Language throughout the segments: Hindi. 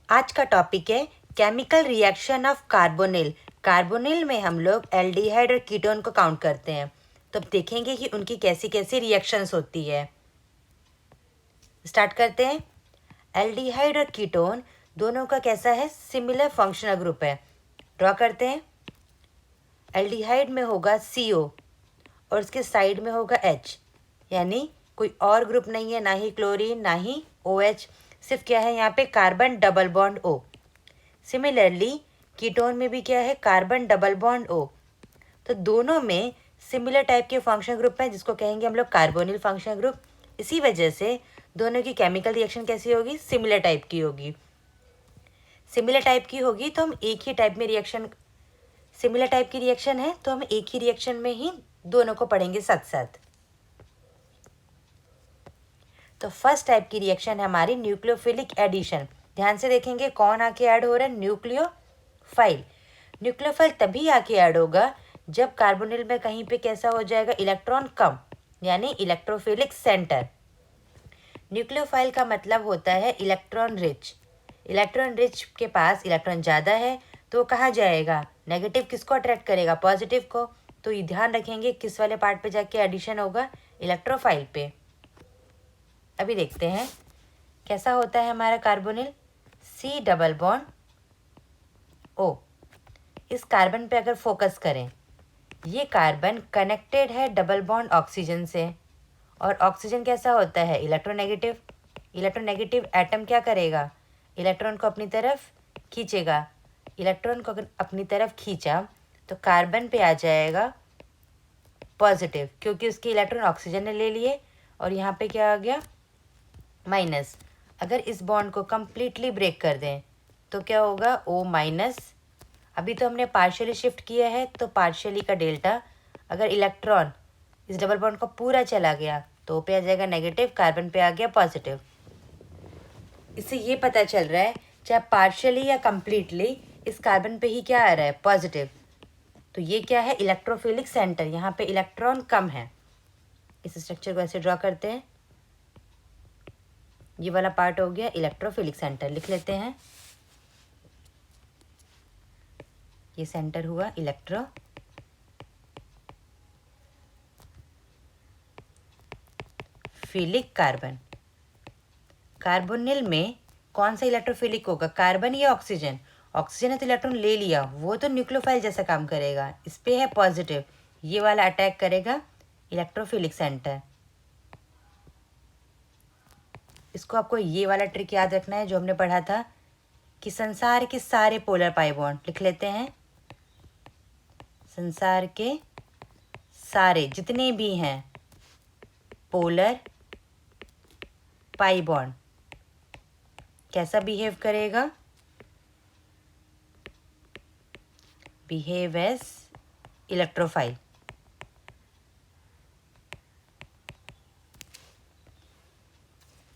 आज का टॉपिक है chemical reaction of carbonyl. Carbonyl में हम लोग एल्डिहाइड और कीटोन को काउंट करते हैं, तो अब देखेंगे कि उनकी कैसी कैसी रिएक्शंस होती है। स्टार्ट करते हैं। एल्डिहाइड और कीटोन दोनों का कैसा है, सिमिलर फंक्शनल ग्रुप है। ड्रॉ करते हैं। एल्डिहाइड में होगा CO और उसके साइड में होगा H, यानी कोई और ग्रुप नहीं है, ना ही क्लोरीन ना ही OH, सिर्फ क्या है यहाँ पे carbon double bond O। Similarly ketone में भी क्या है, कार्बन डबल बॉन्ड O। तो दोनों में सिमिलर टाइप के फंक्शन ग्रुप हैं, जिसको कहेंगे हम लोग कार्बोनिल फंक्शन ग्रुप। इसी वजह से दोनों की केमिकल रिएक्शन कैसी होगी, सिमिलर टाइप की होगी। सिमिलर टाइप की होगी तो हम एक ही टाइप में रिएक्शन, सिमिलर टाइप की रिएक्शन है तो हम एक ही रिएक्शन में ही दोनों को पढ़ेंगे साथ साथ। तो फर्स्ट टाइप की रिएक्शन है हमारी न्यूक्लियोफिलिक एडिशन। ध्यान से देखेंगे कौन आके ऐड हो रहा है, न्यूक्लियोफाइल। न्यूक्लियोफाइल तभी आके ऐड होगा जब कार्बोनिल में कहीं पे कैसा हो जाएगा, इलेक्ट्रॉन कम, यानी इलेक्ट्रोफिलिक सेंटर। न्यूक्लियोफाइल का मतलब होता है इलेक्ट्रॉन रिच। इलेक्ट्रॉन रिच के पास इलेक्ट्रॉन ज़्यादा है तो वो कहाँ जाएगा, नेगेटिव किसको अट्रैक्ट करेगा, पॉजिटिव को। तो ये ध्यान रखेंगे किस वाले पार्ट पे जाके एडिशन होगा, इलेक्ट्रोफाइल पे। अभी देखते हैं कैसा होता है हमारा carbonyl. C double bond O। इस कार्बन पे अगर फोकस करें, ये कार्बन कनेक्टेड है डबल बॉन्ड ऑक्सीजन से, और ऑक्सीजन कैसा होता है, इलेक्ट्रोनेगेटिव। इलेक्ट्रोनेगेटिव एटम क्या करेगा, इलेक्ट्रॉन को अपनी तरफ खींचेगा। इलेक्ट्रॉन को अगर अपनी तरफ खींचा तो कार्बन पे आ जाएगा पॉजिटिव, क्योंकि उसके इलेक्ट्रॉन ऑक्सीजन ने ले लिए, और यहाँ पे क्या आ गया, माइनस। अगर इस बॉन्ड को कम्प्लीटली ब्रेक कर दें तो क्या होगा, O माइनस। अभी तो हमने पार्शियली शिफ्ट किया है तो पार्शियली का डेल्टा। अगर इलेक्ट्रॉन इस डबल बॉन्ड को पूरा चला गया तो O पे आ जाएगा नेगेटिव, कार्बन पे आ गया पॉजिटिव। इससे ये पता चल रहा है चाहे पार्शियली या कम्प्लीटली इस कार्बन पे ही क्या आ रहा है, पॉजिटिव। तो ये क्या है, इलेक्ट्रोफिलिक सेंटर, यहाँ पे इलेक्ट्रॉन कम है। इस स्ट्रक्चर को ऐसे ड्रॉ करते हैं। ये वाला पार्ट हो गया इलेक्ट्रोफिलिक सेंटर, लिख लेते हैं। ये सेंटर हुआ इलेक्ट्रोफिलिक कार्बन। कार्बोनिल में कौन सा इलेक्ट्रोफिलिक होगा, कार्बन या ऑक्सीजन। ऑक्सीजन ने तो इलेक्ट्रॉन ले लिया, वो तो न्यूक्लियोफाइल जैसा काम करेगा, इस पे है पॉजिटिव, ये वाला अटैक करेगा इलेक्ट्रोफिलिक सेंटर। इसको आपको ये वाला ट्रिक याद रखना है जो हमने पढ़ा था कि संसार के सारे पोलर पाई बॉन्ड, लिख लेते हैं। संसार के सारे जितने भी हैं पोलर पाई बॉन्ड कैसा बिहेव करेगा, बिहेव एज इलेक्ट्रोफाइल।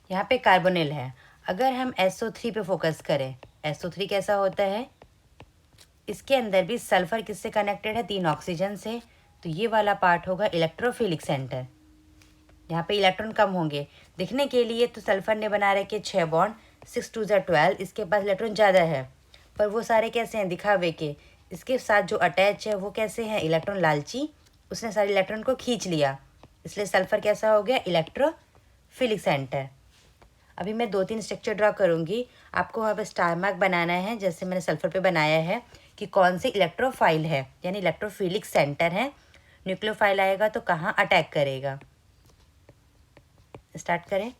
यहाँ पे कार्बोनिल है, अगर हम SO3 पे फोकस करें, SO3 कैसा होता है, इसके अंदर भी सल्फर किससे कनेक्टेड है, 3 ऑक्सीजन से। तो ये वाला पार्ट होगा इलेक्ट्रोफिलिक सेंटर। यहाँ पे इलेक्ट्रॉन कम होंगे, दिखने के लिए तो सल्फर ने बना रखे 6 बॉन्ड, 6 2 12, इसके पास इलेक्ट्रॉन ज़्यादा है, पर वो सारे कैसे हैं, दिखावे के। इसके साथ जो अटैच है वो कैसे हैं, इलेक्ट्रॉन लालची, उसने सारे इलेक्ट्रॉन को खींच लिया, इसलिए सल्फर कैसा हो गया, इलेक्ट्रोफिलिक सेंटर। अभी मैं 2-3 स्ट्रक्चर ड्रॉ करूँगी, आपको वहाँ पर स्टार मार्क बनाना है जैसे मैंने सल्फर पे बनाया है, कि कौन सी इलेक्ट्रोफाइल है, यानी इलेक्ट्रोफिलिक सेंटर है। न्यूक्लियोफाइल आएगा तो कहाँ अटैक करेगा। स्टार्ट करें।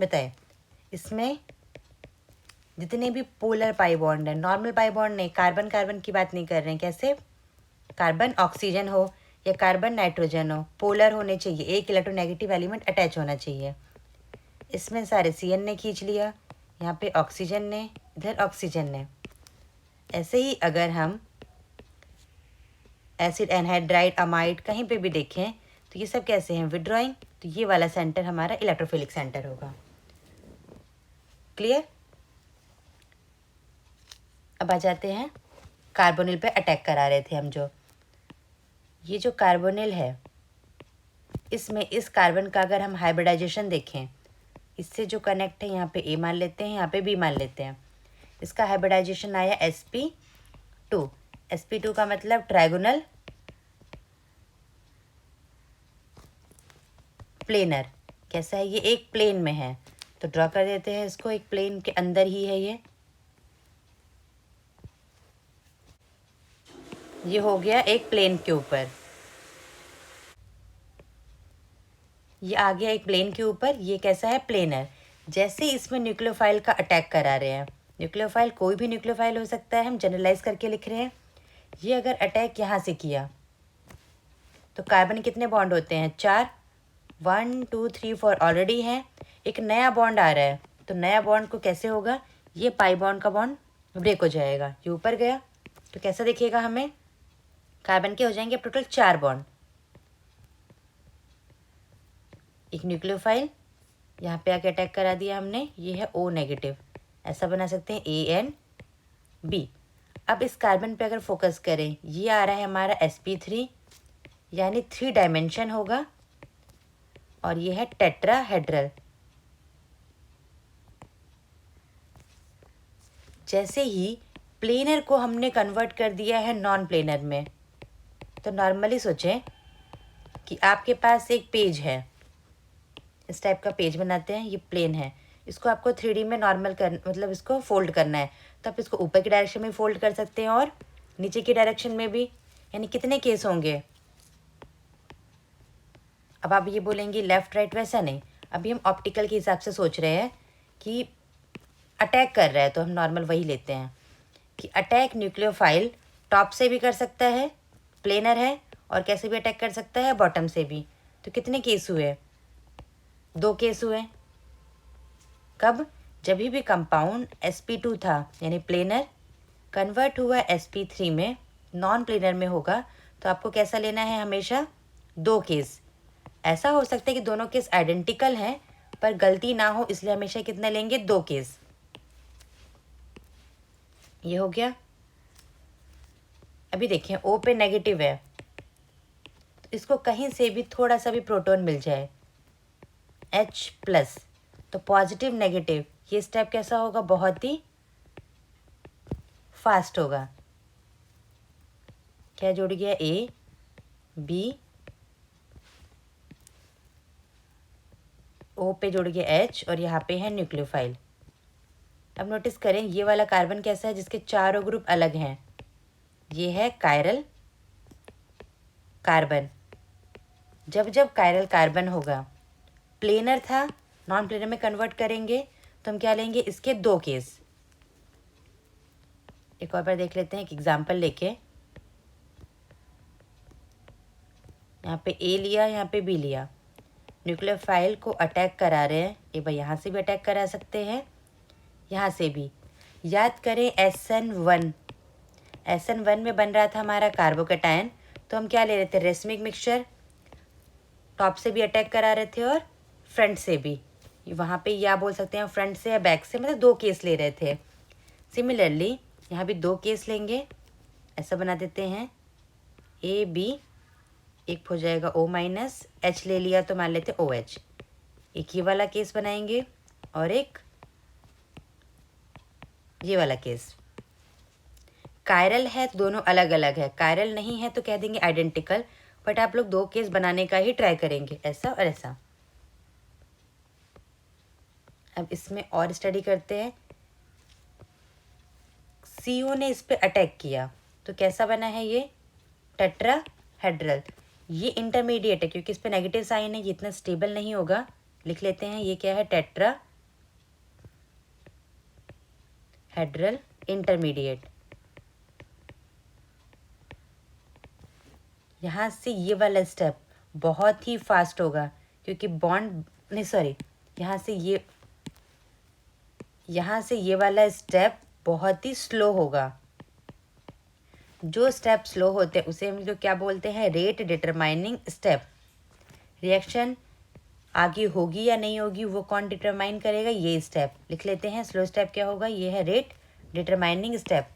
बताए, इसमें जितने भी पोलर पाई बॉन्ड है, नॉर्मल पाई बॉन्ड नहीं, कार्बन कार्बन की बात नहीं कर रहे हैं, कैसे, कार्बन ऑक्सीजन हो या कार्बन नाइट्रोजन हो, पोलर होने चाहिए, एक इलेक्ट्रोनेगेटिव एलिमेंट अटैच होना चाहिए। इसमें सारे CN ने खींच लिया, यहाँ पे ऑक्सीजन ने, इधर ऑक्सीजन ने। ऐसे ही अगर हम एसिड एनहाइड्राइड अमाइड कहीं पे भी देखें तो ये सब कैसे हैं, विड्रॉइंग, तो ये वाला सेंटर हमारा इलेक्ट्रोफिलिक सेंटर होगा। क्लियर। अब आ जाते हैं कार्बोनिल पे अटैक करा रहे थे हम जो, ये जो कार्बोनिल है इसमें इस कार्बन का अगर हम हाइब्रिडाइजेशन देखें, इससे जो कनेक्ट है यहाँ पे ए मान लेते हैं, यहाँ पे बी मान लेते हैं, इसका हाइब्रिडाइजेशन आया sp2। sp2 का मतलब ट्राइगोनल प्लेनर। कैसा है ये, एक प्लेन में है, तो ड्रॉ कर देते हैं इसको, एक प्लेन के अंदर ही है ये हो गया एक प्लेन के ऊपर, ये आ गया एक प्लेन के ऊपर, ये कैसा है, प्लेनर। जैसे इसमें न्यूक्लियोफाइल का अटैक करा रहे हैं, न्यूक्लियोफाइल कोई भी न्यूक्लियोफाइल हो सकता है, हम जनरलाइज करके लिख रहे हैं, ये अगर अटैक यहाँ से किया तो कार्बन कितने बॉन्ड होते हैं, 4, 1 2 3 4 ऑलरेडी हैं, एक नया बॉन्ड आ रहा है, तो नया बॉन्ड को कैसे होगा, ये पाई बॉन्ड का बॉन्ड ब्रेक हो जाएगा, ये ऊपर गया, तो कैसा दिखेगा हमें, कार्बन के हो जाएंगे टोटल 4 बॉन्ड। एक न्यूक्लियोफाइल यहाँ पे आके अटैक करा दिया हमने, ये है O नेगेटिव, ऐसा बना सकते हैं ANB। अब इस कार्बन पे अगर फोकस करें, ये आ रहा है हमारा sp3, यानी 3 डायमेंशन होगा, और ये है टेट्राहेड्रल। जैसे ही प्लेनर को हमने कन्वर्ट कर दिया है नॉन प्लेनर में, तो नॉर्मली सोचें कि आपके पास एक पेज है, इस टाइप का पेज बनाते हैं, ये प्लेन है, इसको आपको 3D में नॉर्मल मतलब इसको फोल्ड करना है, तो आप इसको ऊपर की डायरेक्शन में फोल्ड कर सकते हैं और नीचे की डायरेक्शन में भी, यानी कितने केस होंगे। अब आप ये बोलेंगे लेफ्ट राइट, वैसा नहीं, अभी हम ऑप्टिकल के हिसाब से सोच रहे हैं कि अटैक कर रहा है, तो हम नॉर्मल वही लेते हैं कि अटैक न्यूक्लियोफाइल टॉप से भी कर सकता है, प्लेनर है, और कैसे भी अटैक कर सकता है, बॉटम से भी। तो कितने केस हुए, 2 केस हुए। कब, जब भी कंपाउंड sp2 था यानी प्लेनर, कन्वर्ट हुआ sp3 में, नॉन प्लेनर में होगा, तो आपको कैसा लेना है, हमेशा 2 केस। ऐसा हो सकता है कि दोनों केस आइडेंटिकल हैं पर गलती ना हो, इसलिए हमेशा कितने लेंगे, 2 केस। ये हो गया। अभी देखिए O पे नेगेटिव है, तो इसको कहीं से भी थोड़ा सा भी प्रोटॉन मिल जाए, H+, तो पॉजिटिव नेगेटिव, ये स्टेप कैसा होगा, बहुत ही फास्ट होगा। क्या जुड़ गया, A B, O पे जुड़ गया H, और यहाँ पे है न्यूक्लियोफाइल। अब नोटिस करें ये वाला कार्बन कैसा है, जिसके चारों ग्रुप अलग हैं, ये है कायरल कार्बन। जब जब कायरल कार्बन होगा, प्लेनर था, नॉन प्लेनर में कन्वर्ट करेंगे, तो हम क्या लेंगे, इसके 2 केस। एक और बार देख लेते हैं एक एग्जाम्पल लेके, यहाँ पे A लिया, यहाँ पे B लिया, न्यूक्लियोफाइल को अटैक करा रहे हैं, ये भाई यहाँ से भी अटैक करा सकते हैं, यहाँ से भी। याद करें SN1, SN1 में बन रहा था हमारा कार्बोकेटायन, तो हम क्या ले रहे थे, रेसमिक मिक्सचर, टॉप से भी अटैक करा रहे थे और फ्रंट से भी, वहाँ पे या बोल सकते हैं फ्रंट से या बैक से, मतलब 2 केस ले रहे थे। सिमिलरली यहाँ भी 2 केस लेंगे, ऐसा बना देते हैं AB, एक हो जाएगा O-, H ले लिया तो मान लेते OH, एक ये वाला केस बनाएंगे और एक ये वाला केस। कायरल है तो दोनों अलग अलग है, कायरल नहीं है तो कह देंगे आइडेंटिकल, बट आप लोग 2 केस बनाने का ही ट्राई करेंगे, ऐसा और ऐसा। अब इसमें और स्टडी करते हैं, CO ने इस पे अटैक किया तो कैसा बना है, ये टेट्राहेड्रल। ये इंटरमीडिएट है क्योंकि इस पे नेगेटिव साइन है, ये इतना स्टेबल नहीं होगा, लिख लेते हैं ये क्या है, टेट्राहेड्रल इंटरमीडिएट। यहाँ से ये वाला स्टेप बहुत ही फास्ट होगा क्योंकि बॉन्ड नहीं, सॉरी, यहाँ से ये वाला स्टेप बहुत ही स्लो होगा। जो स्टेप स्लो होते हैं उसे हम लोग क्या बोलते हैं, रेट डिटरमाइनिंग स्टेप। रिएक्शन आगे होगी या नहीं होगी वो कौन डिटरमाइन करेगा, ये स्टेप लिख लेते हैं। स्लो स्टेप क्या होगा, ये है रेट डिटरमाइनिंग स्टेप।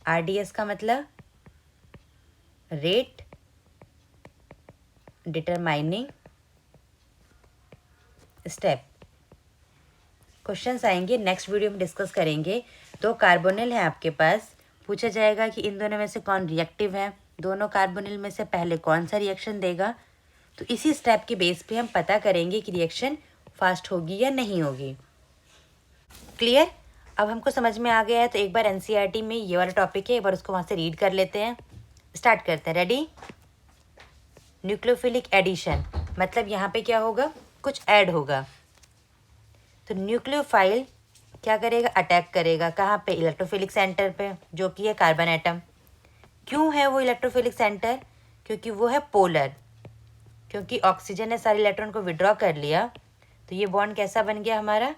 RDS का मतलब रेट डिटरमाइनिंग स्टेप। क्वेश्चंस आएंगे नेक्स्ट वीडियो में, डिस्कस करेंगे। 2 कार्बोनिल है आपके पास, पूछा जाएगा कि इन दोनों में से कौन रिएक्टिव है, दोनों कार्बोनिल में से पहले कौन सा रिएक्शन देगा। तो इसी स्टेप के बेस पे हम पता करेंगे कि रिएक्शन फास्ट होगी या नहीं होगी। क्लियर? अब हमको समझ में आ गया है तो एक बार NCERT में ये वाला टॉपिक है, एक बार उसको वहाँ से रीड कर लेते हैं। स्टार्ट करते हैं। रेडी? न्यूक्लियोफिलिक एडिशन मतलब यहाँ पे क्या होगा, कुछ ऐड होगा। तो न्यूक्लियोफाइल क्या करेगा, अटैक करेगा। कहाँ पे? इलेक्ट्रोफिलिक सेंटर पे, जो कि है कार्बन एटम। क्यों है वो इलेक्ट्रोफिलिक सेंटर? क्योंकि वो है पोलर। क्योंकि ऑक्सीजन ने सारे इलेक्ट्रॉन को विड्रॉ कर लिया तो ये बॉन्ड कैसा बन गया हमारा,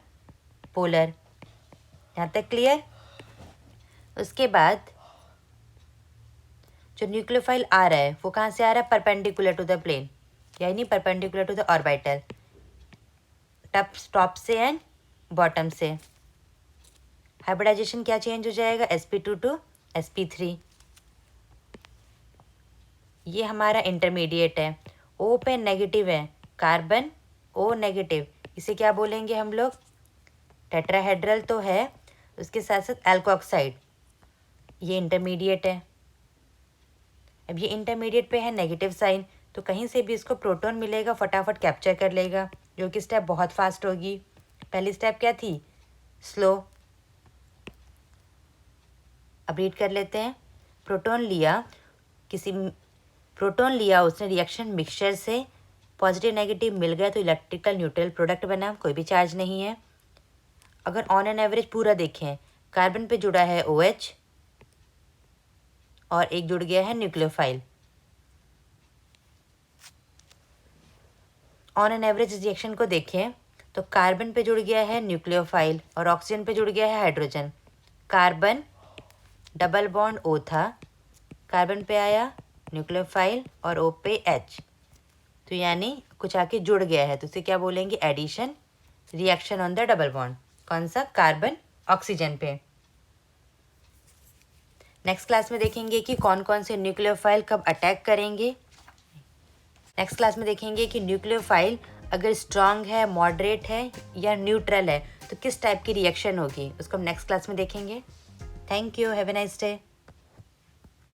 पोलर। यहाँ तक क्लियर? उसके बाद जो न्यूक्लियोफाइल आ रहा है वो कहाँ से आ रहा है, परपेंडिकुलर टू द प्लेन, यानी perpendicular to the orbital, top से एंड बॉटम से। हाइब्रिडाइजेशन क्या चेंज हो जाएगा, sp2 टू sp3। ये हमारा इंटरमीडिएट है। O पे नेगेटिव है, कार्बन O नेगेटिव, इसे क्या बोलेंगे हम लोग, टेट्राहेड्रल तो है, उसके साथ साथ एल्कोऑक्साइड। ये इंटरमीडिएट है। अब ये इंटरमीडिएट पे है नेगेटिव साइन, तो कहीं से भी इसको प्रोटॉन मिलेगा फटाफट कैप्चर कर लेगा, जो कि स्टेप बहुत फास्ट होगी। पहली स्टेप क्या थी, स्लो। अब रीड कर लेते हैं। प्रोटॉन लिया उसने रिएक्शन मिक्सचर से, पॉजिटिव नेगेटिव मिल गया तो इलेक्ट्रिकल न्यूट्रल प्रोडक्ट बना, कोई भी चार्ज नहीं है। अगर ऑन एन एवरेज पूरा देखें, कार्बन पे जुड़ा है OH और एक जुड़ गया है nucleophile. On an average reaction को देखें तो कार्बन पे जुड़ गया है न्यूक्लियोफाइल और ऑक्सीजन पे जुड़ गया है hydrogen. Carbon double bond O था, कार्बन पे आया न्यूक्लियोफाइल और O पे H, तो यानी कुछ आके जुड़ गया है, तो उसे क्या बोलेंगे, addition reaction on the double bond. कौन सा, कार्बन ऑक्सीजन पे। नेक्स्ट क्लास में देखेंगे कि कौन कौन से न्यूक्लियोफाइल कब अटैक करेंगे। नेक्स्ट क्लास में देखेंगे कि न्यूक्लियोफाइल अगर स्ट्रांग है, मॉडरेट है या न्यूट्रल है तो किस टाइप की रिएक्शन होगी, उसको हम नेक्स्ट क्लास में देखेंगे। Thank you, have a nice day.